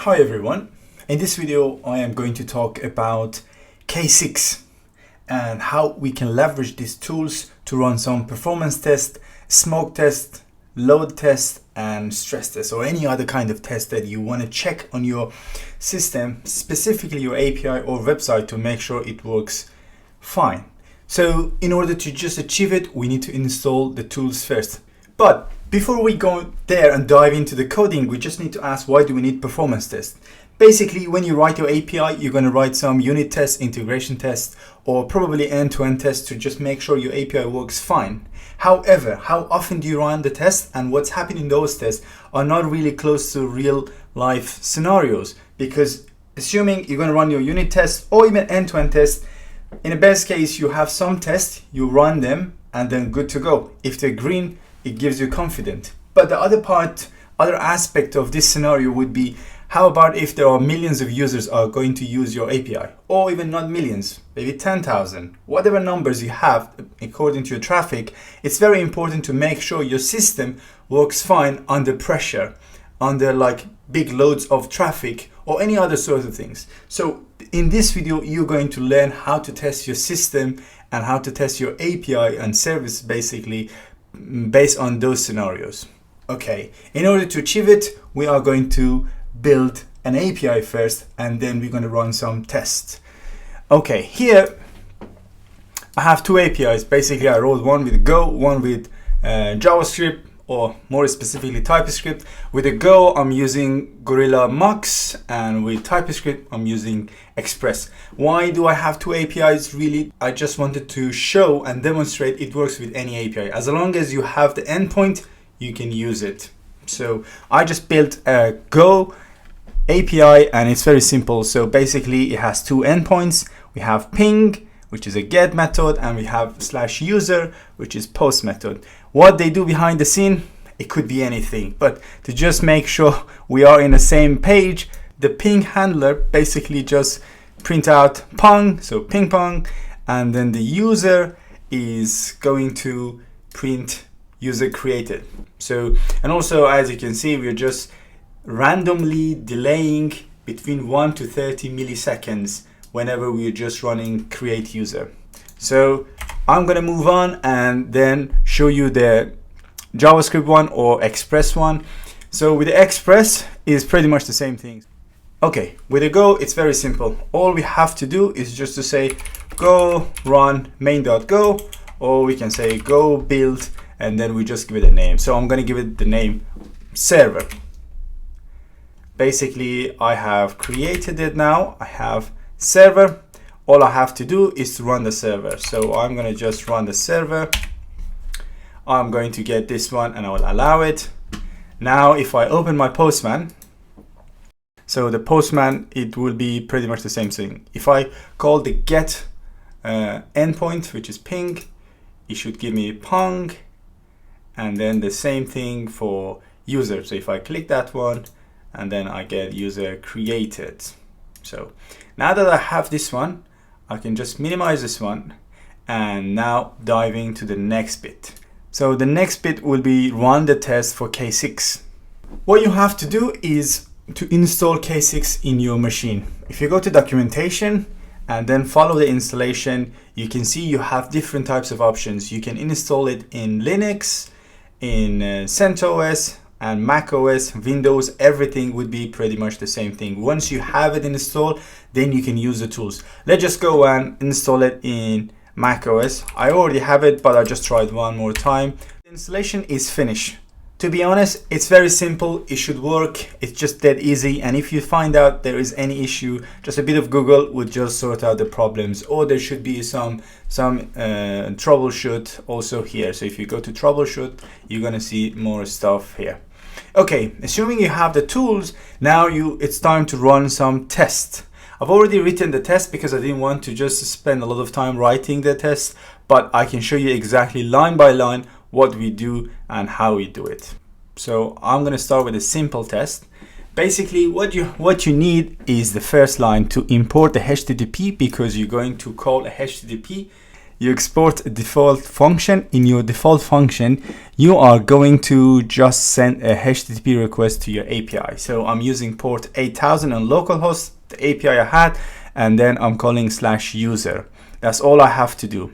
Hi everyone. In this video I am going to talk about K6 and how we can leverage these tools to run some performance test, smoke test, load test and stress test, or any other kind of test that you want to check on your system, specifically your API or website, to make sure it works fine. So in order to just achieve it, we need to install the tools first. But before we go there and dive into the coding, we just need to ask, why do we need performance tests? Basically, when you write your API, you're going to write some unit tests, integration tests, or probably end-to-end tests to just make sure your API works fine. However, how often do you run the tests, and what's happening in those tests are not really close to real life scenarios, because assuming you're going to run your unit tests or even end-to-end tests, in the best case, you have some tests, you run them, and then good to go. If they're green, it gives you confidence. But the other aspect of this scenario would be, how about if there are millions of users are going to use your API, or even not millions, maybe 10,000, whatever numbers you have according to your traffic. It's very important to make sure your system works fine under pressure, under like big loads of traffic or any other sort of things. So in this video, you're going to learn how to test your system and how to test your API and service, basically based on those scenarios. Okay, in order to achieve it, we are going to build an API first, and then we're going to run some tests. Okay, here I have two APIs. Basically, I wrote one with Go, one with JavaScript, or more specifically TypeScript. With the Go, I'm using Gorilla Mux, and with TypeScript, I'm using Express. Why do I have two APIs? Really, I just wanted to show and demonstrate it works with any API. As long as you have the endpoint, you can use it. So I just built a Go API, and it's very simple. So basically, it has two endpoints. We have ping, which is a get method, and we have /user, which is post method. What they do behind the scene, it could be anything, but to just make sure we are in the same page, the ping handler basically just print out pong, so ping pong, and then the user is going to print user created. So, and also, as you can see, we're just randomly delaying between 1 to 30 milliseconds whenever we're just running create user. So I'm going to move on and then show you the JavaScript one or Express one. So with the Express is pretty much the same thing. Okay, with the Go, it's very simple. All we have to do is just to say go run main.go, or we can say go build, and then we just give it a name. So I'm going to give it the name server. Basically, I have created it now. I have server. All I have to do is to run the server. So I'm going to just run the server. I'm going to get this one and I will allow it. Now, if I open my Postman, so the Postman, it will be pretty much the same thing. If I call the get endpoint, which is ping, it should give me pong, and then the same thing for user. So if I click that one, and then I get user created. So now that I have this one, I can just minimize this one and now diving to the next bit. So the next bit will be run the test for K6. What you have to do is to install K6 in your machine. If you go to documentation and then follow the installation, you can see you have different types of options. You can install it in Linux, in CentOS, and Mac OS, Windows. Everything would be pretty much the same thing. Once you have it installed, then you can use the tools. Let's just go and install it in Mac OS. I already have it, but I just tried one more time. The installation is finished. To be honest, it's very simple. It should work. It's just that easy. And if you find out there is any issue, just a bit of Google would just sort out the problems, or there should be some troubleshoot also here. So if you go to troubleshoot, you're gonna see more stuff here. Okay, assuming you have the tools, now it's time to run some tests. I've already written the test because I didn't want to just spend a lot of time writing the test, but I can show you exactly line by line what we do and how we do it. So I'm going to start with a simple test. Basically, what you need is the first line to import the HTTP, because you're going to call a HTTP you export a default function. In your default function, you are going to just send a HTTP request to your API. So I'm using port 8000 on localhost, the API I had, and then I'm calling /user. That's all I have to do.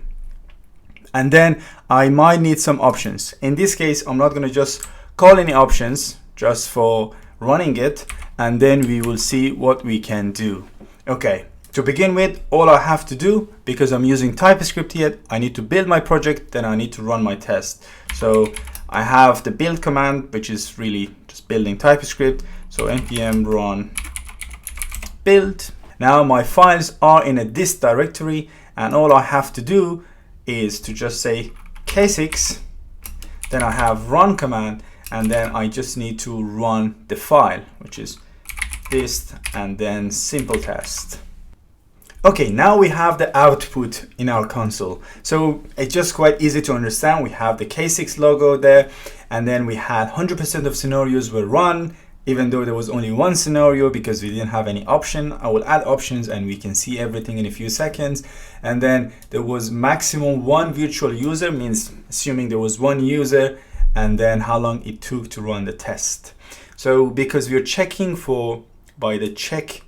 And then I might need some options. In this case, I'm not going to just call any options just for running it, and then we will see what we can do. Okay, to begin with, all I have to do, because I'm using TypeScript here, I need to build my project, then I need to run my test. So I have the build command, which is really just building TypeScript. So npm run build. Now my files are in a dist directory, and all I have to do is to just say k6, then I have run command, and then I just need to run the file, which is dist and then simple test. Okay, now we have the output in our console. So it's just quite easy to understand. We have the k6 logo there, and then we had 100% of scenarios were run, even though there was only one scenario because we didn't have any option. I will add options and we can see everything in a few seconds. And then there was maximum one virtual user, means assuming there was one user, and then how long it took to run the test. So because we're checking by the check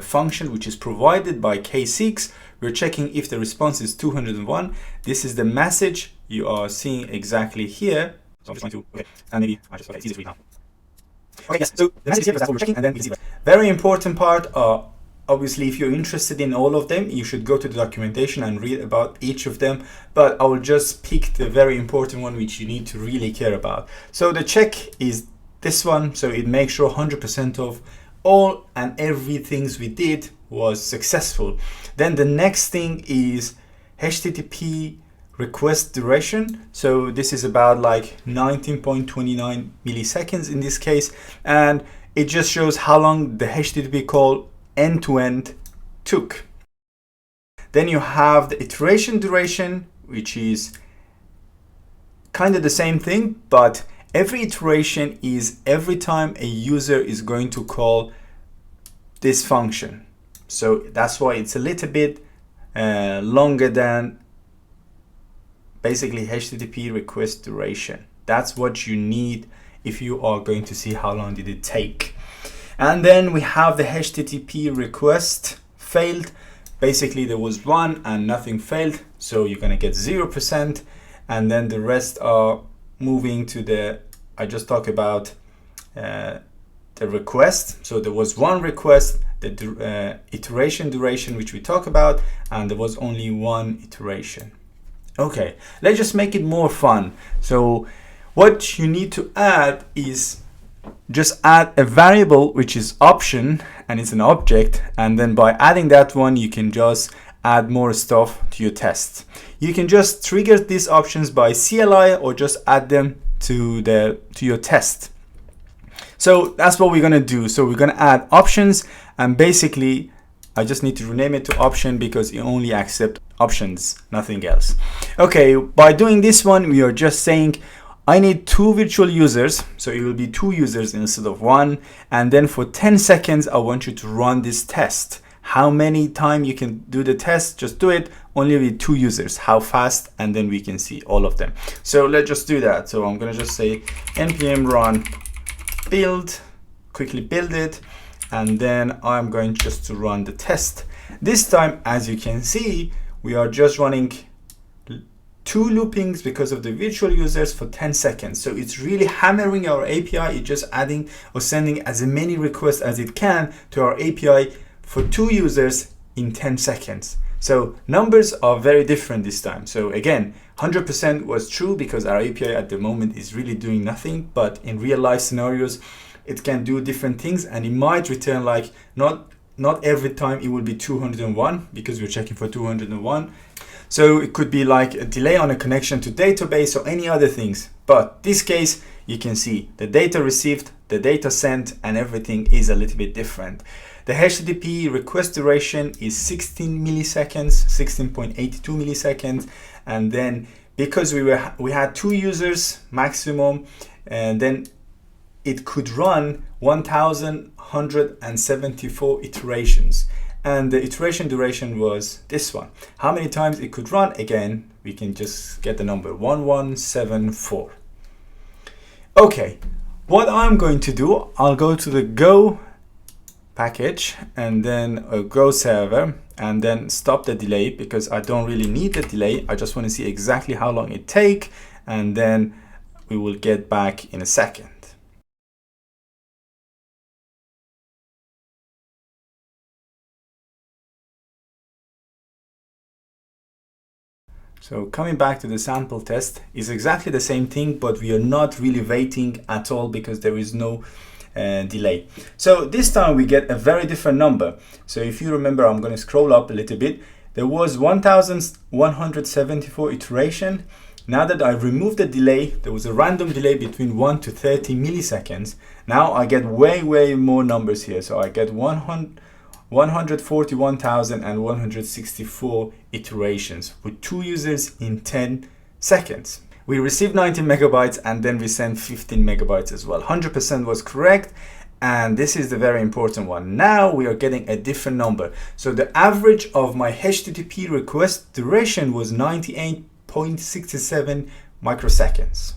function, which is provided by k6, we're checking if the response is 201. This is the message you are seeing exactly here. So I'm just going to, okay, and maybe I just, okay, it's easy to read now. Okay, yes, so the message is here because that's what we're checking, and then we can see that. Very important part, obviously if you're interested in all of them, you should go to the documentation and read about each of them, but I will just pick the very important one which you need to really care about. So the check is this one, so it makes sure 100% of all and everything we did was successful. Then the next thing is HTTP request duration. So this is about like 19.29 milliseconds in this case, and it just shows how long the HTTP call end-to-end took. Then you have the iteration duration, which is kind of the same thing, but every iteration is every time a user is going to call this function. So that's why it's a little bit longer than basically HTTP request duration. That's what you need if you are going to see how long did it take. And then we have the HTTP request failed. Basically there was one and nothing failed, so you're gonna get 0%, and then the rest are moving to the, I just talked about the request. So there was one request, the iteration duration which we talk about, and there was only one iteration. Okay, let's just make it more fun. So what you need to add is just add a variable which is option, and it's an object, and then by adding that one you can just add more stuff to your test. You can just trigger these options by CLI or just add them to your test. So that's what we're gonna do. So we're gonna add options, and basically I just need to rename it to option because it only accepts options, nothing else. Okay, by doing this one, we are just saying I need 2 virtual users, so it will be 2 users instead of 1, and then for 10 seconds I want you to run this test. How many times you can do the test, just do it only with 2 users, how fast, and then we can see all of them. So let's just do that. So I'm gonna just say npm run build, quickly build it, and then I'm going just to run the test. This time, as you can see, we are just running 2 loopings because of the virtual users for 10 seconds. So it's really hammering our API. It's just adding or sending as many requests as it can to our API for 2 users in 10 seconds. So numbers are very different this time. So again, 100% was true because our API at the moment is really doing nothing, but in real life scenarios, it can do different things, and it might return like not every time it will be 201 because we're checking for 201. So it could be like a delay on a connection to database or any other things. But this case, you can see the data received, the data sent, and everything is a little bit different. The HTTP request duration is 16 milliseconds, 16.82 milliseconds, and then because we had 2 users maximum, and then it could run 1,174 iterations. and the iteration duration was this one. How many times it could run? Again, we can just get the number 1174. Okay, what I'm going to do, I'll go to the Go package and then a Go server and then stop the delay because I don't really need the delay. I just want to see exactly how long it takes, and then we will get back in a second. So coming back to the sample test is exactly the same thing, but we are not really waiting at all because there is no delay. So this time we get a very different number. So if you remember, I'm going to scroll up a little bit. There was 1174 iteration. Now that I've removed the delay, there was a random delay between 1 to 30 milliseconds. Now I get way more numbers here. So I get 141,164 iterations with 2 users in 10 seconds. We received 19 megabytes and then we sent 15 megabytes as well. 100% was correct. And this is the very important one. Now we are getting a different number. So the average of my HTTP request duration was 98.67 microseconds.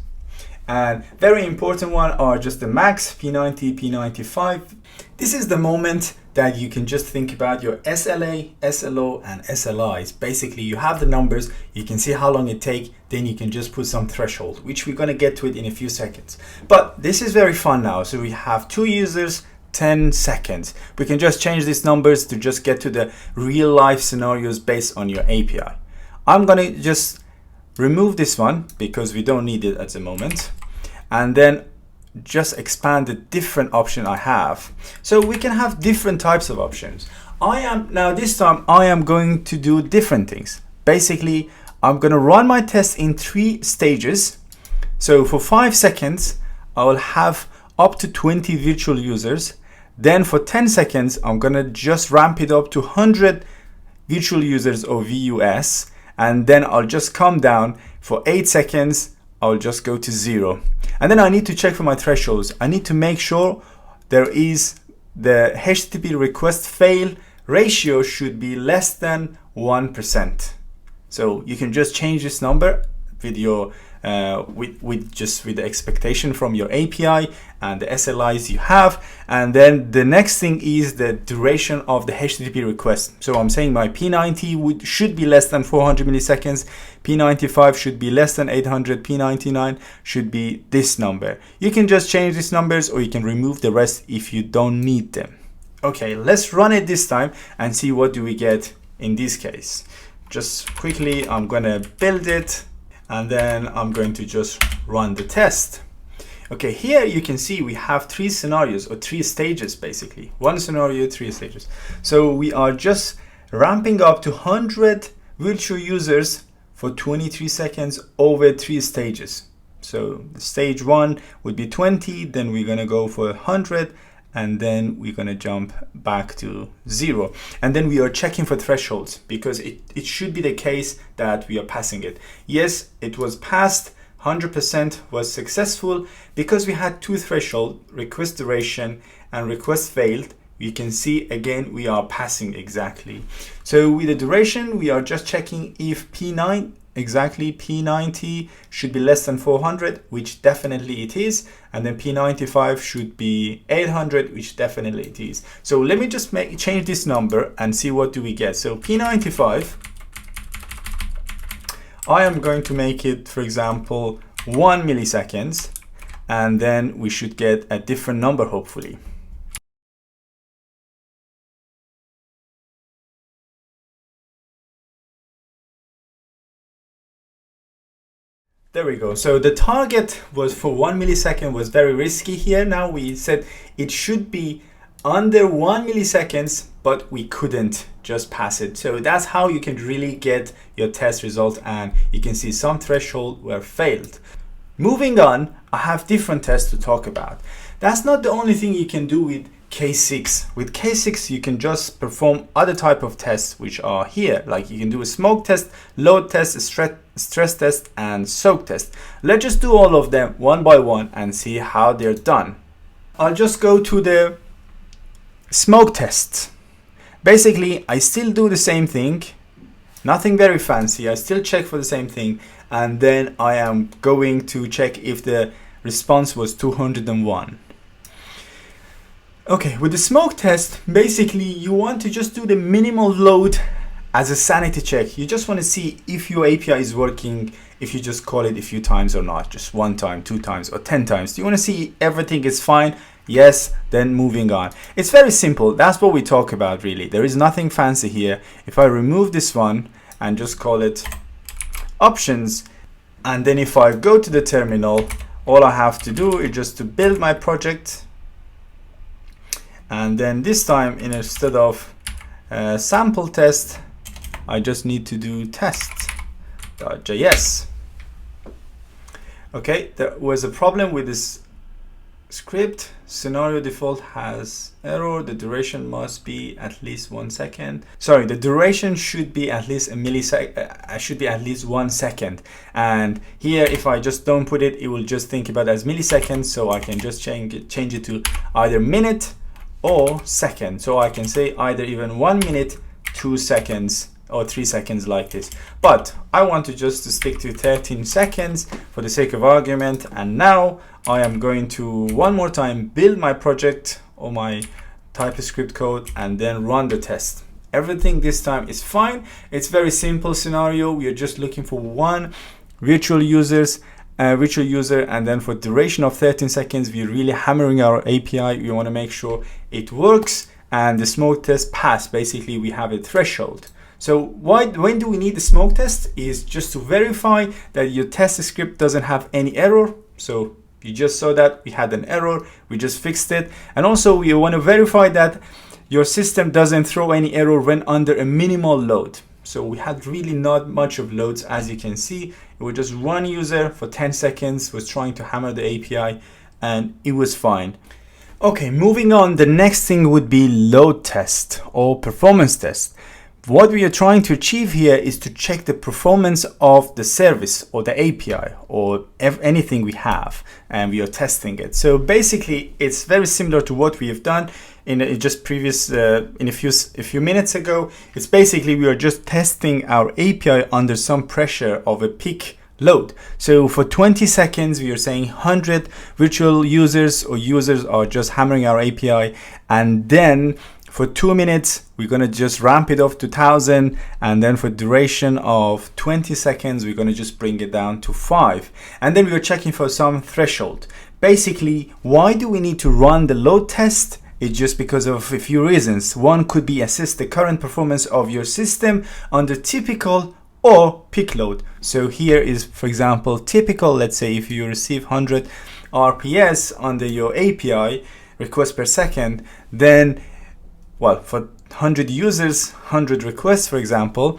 And very important one are just the max, P90, P95. This is the moment that you can just think about your SLA, SLO, and SLIs. Basically, you have the numbers, you can see how long it takes, then you can just put some threshold, which we're gonna get to it in a few seconds. But this is very fun now. So we have 2 users, 10 seconds. We can just change these numbers to just get to the real life scenarios based on your API. I'm gonna just remove this one because we don't need it at the moment. And then just expand the different option I have. So we can have different types of options. This time I am going to do different things. Basically, I'm going to run my test in 3 stages. So for 5 seconds, I will have up to 20 virtual users. Then for 10 seconds, I'm going to just ramp it up to 100 virtual users or VUS. And then I'll just come down for 8 seconds. I'll just go to 0. And then I need to check for my thresholds. I need to make sure there is the HTTP request fail ratio should be less than 1%. So you can just change this number with your with the expectation from your API and the SLIs you have. And then the next thing is the duration of the HTTP request. So I'm saying my P90 should be less than 400 milliseconds. P95 should be less than 800. P99 should be this number. You can just change these numbers or you can remove the rest if you don't need them. Okay, let's run it this time and see what do we get in this case. Just quickly, I'm gonna build it. And then I'm going to just run the test. Okay, here you can see we have 3 scenarios or 3 stages basically. 1 scenario, 3 stages. So we are just ramping up to 100 virtual users for 23 seconds over 3 stages. So stage 1 would be 20, then we're gonna go for 100, and then we're going to jump back to 0. And then we are checking for thresholds because it should be the case that we are passing it. Yes, it was passed, 100% was successful because we had 2 thresholds, request duration and request failed. You can see again we are passing exactly. So with the duration, we are just checking if P90 should be less than 400, which definitely it is, and then P95 should be 800, which definitely it is. So let me just change this number and see what do we get. So P95, I am going to make it, for example, 1 milliseconds, and then we should get a different number hopefully. There we go. So the target was for 1 millisecond was very risky here. Now we said it should be under 1 milliseconds, but we couldn't just pass it. So that's how you can really get your test result, and you can see some threshold were failed. Moving on, I have different tests to talk about. That's not the only thing you can do with K6. With K6, you can just perform other type of tests, which are here. Like you can do a smoke test, load test, stress test, and soak test. Let's just do all of them one by one and see how they're done. I'll just go to the smoke tests. Basically, I still do the same thing, nothing very fancy. I still check for the same thing, and then I am going to check if the response was 201. Okay, with the smoke test, basically you want to just do the minimal load as a sanity check. You just want to see if your API is working, if you just call it a few times or not, just 1 time, 2 times, or 10 times. Do you want to see everything is fine? Yes, then moving on. It's very simple. That's what we talk about, really. There is nothing fancy here. If I remove this one and just call it options, and then if I go to the terminal, all I have to do is just to build my project. And then this time, instead of sample test, I just need to do test.js. Okay, there was a problem with this script. Scenario default has error. The duration must be at least 1 second. Sorry, the duration should be at least a millisecond. Should be at least 1 second. And here, if I just don't put it, it will just think about it as milliseconds. So I can just change it to either minute or second. So I can say either even 1 minute, 2 seconds, or 3 seconds like this. But I want to just stick to 13 seconds for the sake of argument. And now I am going to one more time build my project or my TypeScript code and then run the test. Everything this time is fine. It's very simple scenario. We are just looking for one virtual user, and then for duration of 13 seconds, we're really hammering our API. We want to make sure it works, and the smoke test passed. Basically, we have a threshold. So when do we need the smoke test? Is just to verify that your test script doesn't have any error. So you just saw that we had an error, we just fixed it. And also we want to verify that your system doesn't throw any error when under a minimal load. So we had really not much of loads, as you can see. It was just one user for 10 seconds was trying to hammer the API, and it was fine. Okay, moving on, the next thing would be load test or performance test. What we are trying to achieve here is to check the performance of the service or the API or anything we have, and we are testing it. So basically, it's very similar to what we have done in just previous in a few minutes ago. It's basically we are just testing our API under some pressure of a peak load. So for 20 seconds, we are saying 100 virtual users or users are just hammering our API, and then for 2 minutes, we're gonna just ramp it up to 1,000, and then for duration of 20 seconds, we're gonna just bring it down to 5. And then we are checking for some threshold. Basically, why do we need to run the load test? It's just because of a few reasons. One could be assess the current performance of your system under typical or peak load. So here is, for example, typical. Let's say if you receive 100 RPS under your API, requests per second, then well, for 100 users, 100 requests, for example,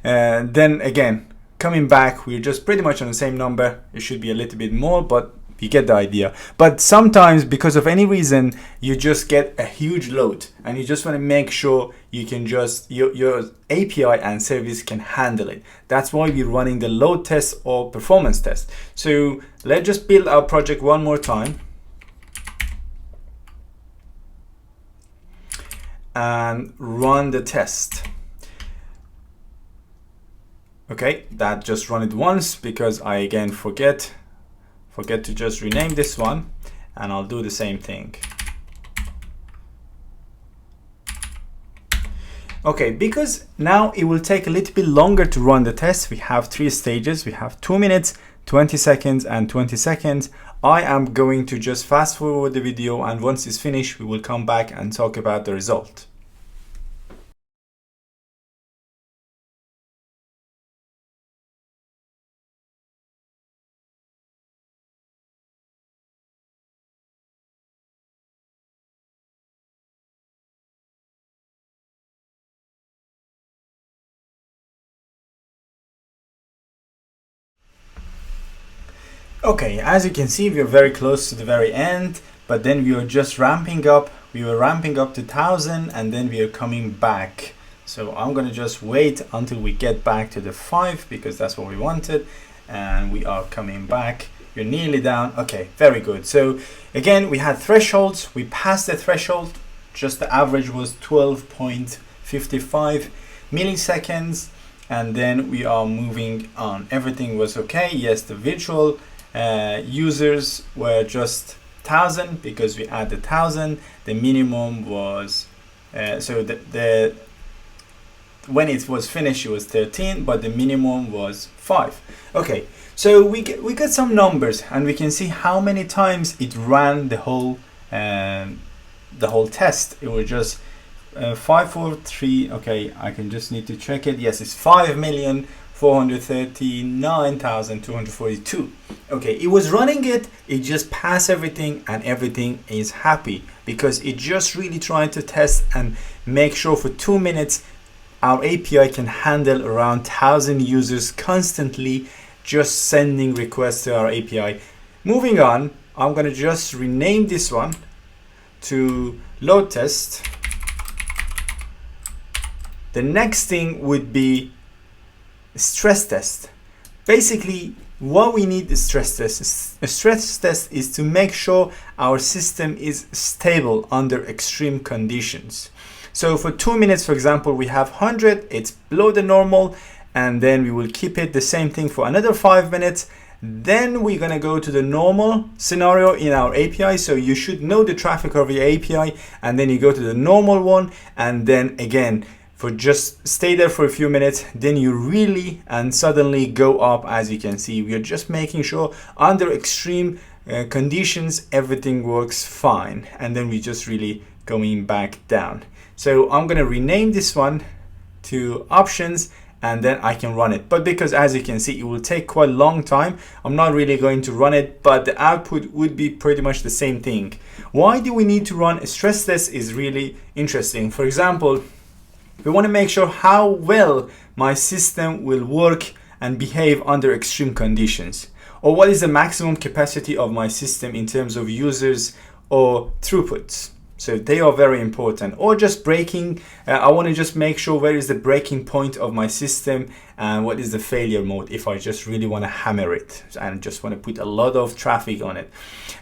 then again, coming back, we're just pretty much on the same number. It should be a little bit more, but you get the idea. But sometimes, because of any reason, you just get a huge load, and you just want to make sure you can just, your API and service can handle it. That's why we're running the load test or performance test. So let's just build our project one more time. And run the test. Okay, that just run it once because I again forget to just rename this one, and I'll do the same thing. Okay, because now it will take a little bit longer to run the test. We have 3 stages. We have 2 minutes, 20 seconds, and 20 seconds. I am going to just fast forward the video, and once it's finished, we will come back and talk about the result. Okay, as you can see, we are very close to the very end, but then we are just ramping up. We were ramping up to 1,000, and then we are coming back. So I'm gonna just wait until we get back to the 5 because that's what we wanted, and we are coming back. You're nearly down. Okay, very good. So again, we had thresholds. We passed the threshold. Just the average was 12.5 55 milliseconds, and then we are moving on. Everything was okay. Yes, the virtual users were just 1000 because we added 1000. The minimum was so the when it was finished it was 13, but the minimum was 5. Okay, so we got some numbers, and we can see how many times it ran the whole test. It was just 543. Okay, I can just need to check it. Yes, it's 5,439,242. Okay, it was running it just passed everything, and everything is happy because it just really trying to test and make sure for 2 minutes our API can handle around 1000 users constantly just sending requests to our API. Moving on, I'm going to just rename this one to load test. The next thing would be stress test. Basically, what we need the stress test. A stress test is to make sure our system is stable under extreme conditions. So for 2 minutes, for example, we have 100, it's below the normal, and then we will keep it the same thing for another 5 minutes. Then we're gonna go to the normal scenario in our API. So you should know the traffic of your API, and then you go to the normal one, and then again, for just stay there for a few minutes, then you really and suddenly go up. As you can see, we are just making sure under extreme conditions, everything works fine. And then we just really going back down. So I'm going to rename this one to options, and then I can run it. But because as you can see, it will take quite a long time, I'm not really going to run it, but the output would be pretty much the same thing. Why do we need to run a stress test is really interesting. For example, we want to make sure how well my system will work and behave under extreme conditions, or what is the maximum capacity of my system in terms of users or throughputs. So they are very important. Or just breaking, I want to just make sure where is the breaking point of my system and what is the failure mode if I just really want to hammer it and just want to put a lot of traffic on it.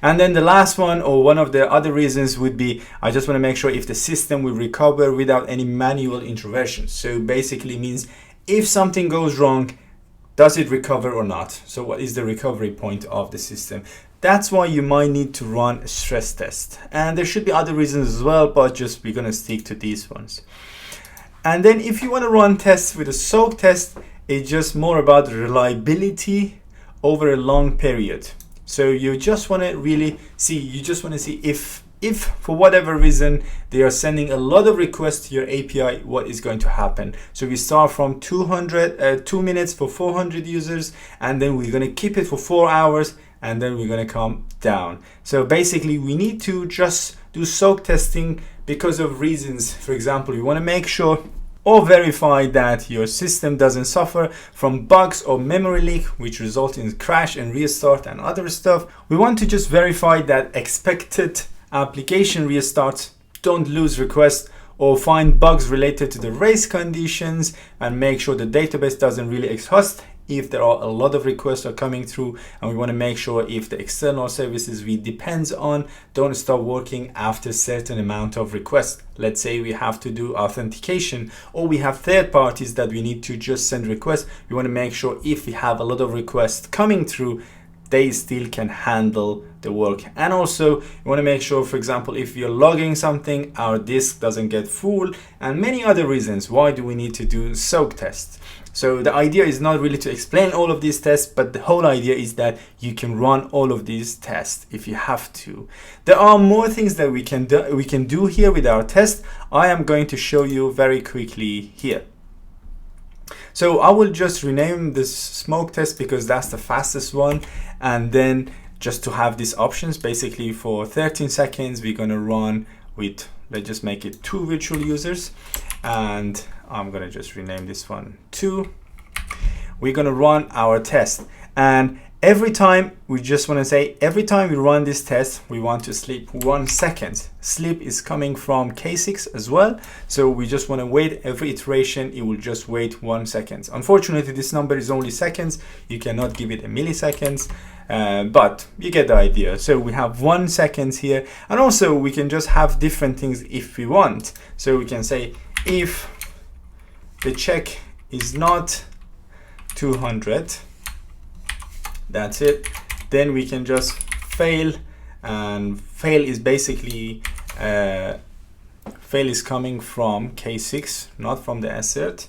And then the last one, or one of the other reasons, would be I just want to make sure if the system will recover without any manual intervention. So basically means if something goes wrong, does it recover or not? So what is the recovery point of the system? That's why you might need to run a stress test. And there should be other reasons as well, but just we're going to stick to these ones. And then if you want to run tests with a soak test, it's just more about reliability over a long period. So you just want to really see, if for whatever reason they are sending a lot of requests to your API, what is going to happen. So we start from 2 minutes for 400 users, and then we're going to keep it for 4 hours, and then we're going to come down. So basically we need to just do soak testing because of reasons. For example, you want to make sure or verify that your system doesn't suffer from bugs or memory leak, which result in crash and restart and other stuff. We want to just verify that expected application restarts don't lose requests or find bugs related to the race conditions, and make sure the database doesn't really exhaust if there are a lot of requests are coming through. And we want to make sure if the external services we depend on don't stop working after a certain amount of requests. Let's say we have to do authentication, or we have third parties that we need to just send requests. We want to make sure if we have a lot of requests coming through, they still can handle the work. And also you want to make sure, for example, if you're logging something, our disk doesn't get full, and many other reasons why do we need to do soak tests. So the idea is not really to explain all of these tests, but the whole idea is that you can run all of these tests if you have to. There are more things that we can do here with our test. I am going to show you very quickly here. So I will just rename this smoke test because that's the fastest one, and then just to have these options, basically for 13 seconds we're going to run with, let's just make it 2 virtual users, and I'm going to just rename this one 2. We're going to run our test, and every time we just want to say, every time we run this test, we want to sleep 1 second. Sleep is coming from K6 as well. So we just want to wait every iteration. It will just wait 1 second. Unfortunately, this number is only seconds. You cannot give it a milliseconds, but you get the idea. So we have 1 second here. And also we can just have different things if we want. So we can say if the check is not 200, that's it, then we can just fail. And fail is basically fail is coming from K6, not from the assert.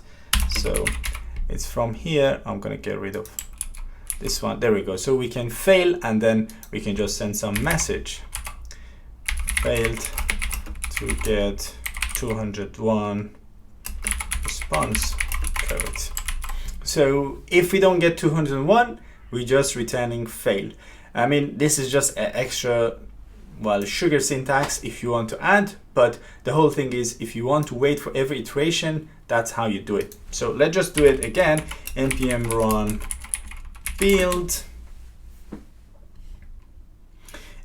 So it's from here. I'm gonna get rid of this one. There we go. So we can fail, and then we can just send some message. Failed to get 201 response code. So if we don't get 201, we're just returning fail. I mean, this is just an extra, well, sugar syntax if you want to add, but the whole thing is if you want to wait for every iteration, that's how you do it. So let's just do it again. npm run build.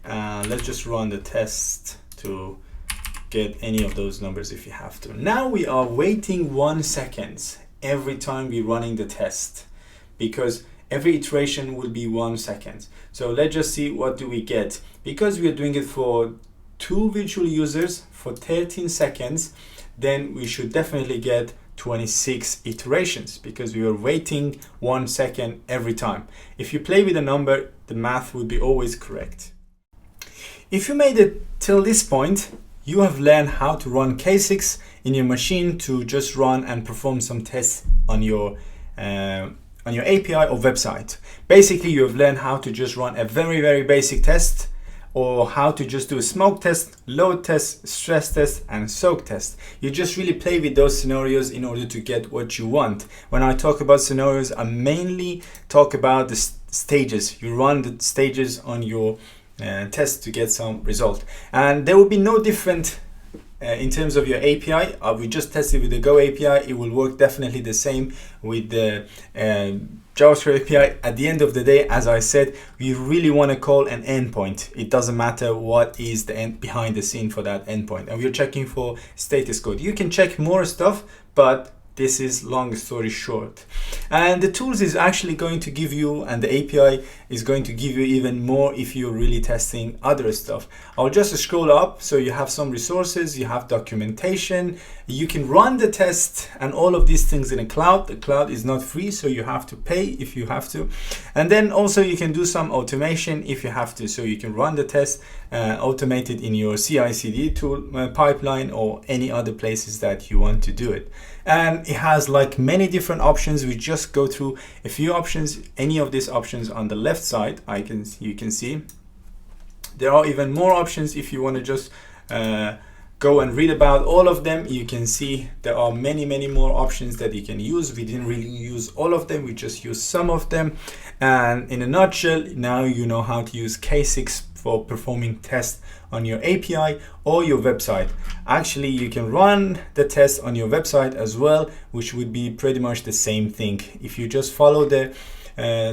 Let's just run the test to get any of those numbers if you have to. Now we are waiting 1 second every time we're running the test, because every iteration will be 1 second. So let's just see what do we get. Because we are doing it for 2 virtual users for 13 seconds, then we should definitely get 26 iterations, because we are waiting 1 second every time. If you play with a number, the math would be always correct. If you made it till this point, you have learned how to run K6 in your machine to just run and perform some tests on your API or website. Basically, you have learned how to just run a very basic test, or how to just do a smoke test, load test, stress test, and soak test. You just really play with those scenarios in order to get what you want. When I talk about scenarios, I mainly talk about the stages. You run the stages on your test to get some result, and there will be no different in terms of your API. We just tested with the Go API. It will work definitely the same with the JavaScript API. At the end of the day, as I said, we really want to call an endpoint. It doesn't matter what is the end behind the scene for that endpoint, and we're checking for status code. You can check more stuff, but this is long story short. And the tools is actually going to give you, and the API is going to give you even more if you're really testing other stuff. I'll just scroll up so you have some resources, you have documentation, you can run the test and all of these things in a cloud. The cloud is not free, so you have to pay if you have to. And then also you can do some automation if you have to, so you can run the test automated in your CI/CD tool pipeline or any other places that you want to do it. And it has like many different options. We just go through a few options. Any of these options on the left side, you can see there are even more options. If you want to just go and read about all of them, you can see there are many more options that you can use. We didn't really use all of them, we just used some of them. And in a nutshell, now you know how to use K6 for performing tests on your API or your website. Actually, you can run the test on your website as well, which would be pretty much the same thing. If you just follow the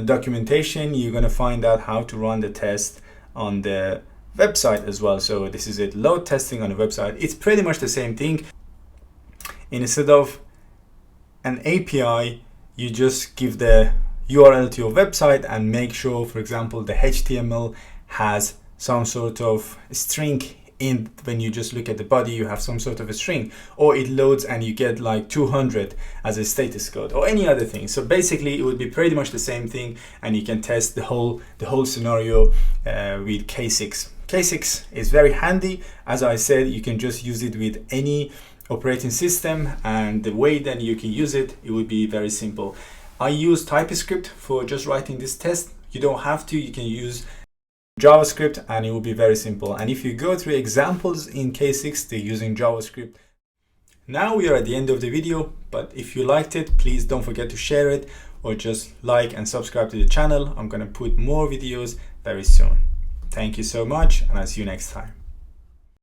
documentation, you're going to find out how to run the test on the website as well. So this is it, load testing on the website. It's pretty much the same thing. Instead of an API, you just give the URL to your website and make sure, for example, the HTML has some sort of string in. When you just look at the body, you have some sort of a string, or it loads and you get like 200 as a status code or any other thing. So basically it would be pretty much the same thing, and you can test the whole scenario with K6. K6 is very handy. As I said, you can just use it with any operating system, and the way then you can use it, it would be very simple. I use TypeScript for just writing this test. You don't have to, you can use JavaScript and it will be very simple. And if you go through examples in K6, they're using JavaScript. Now we are at the end of the video, but if you liked it, please don't forget to share it or just like and subscribe to the channel. I'm going to put more videos very soon. Thank you so much, and I'll see you next time.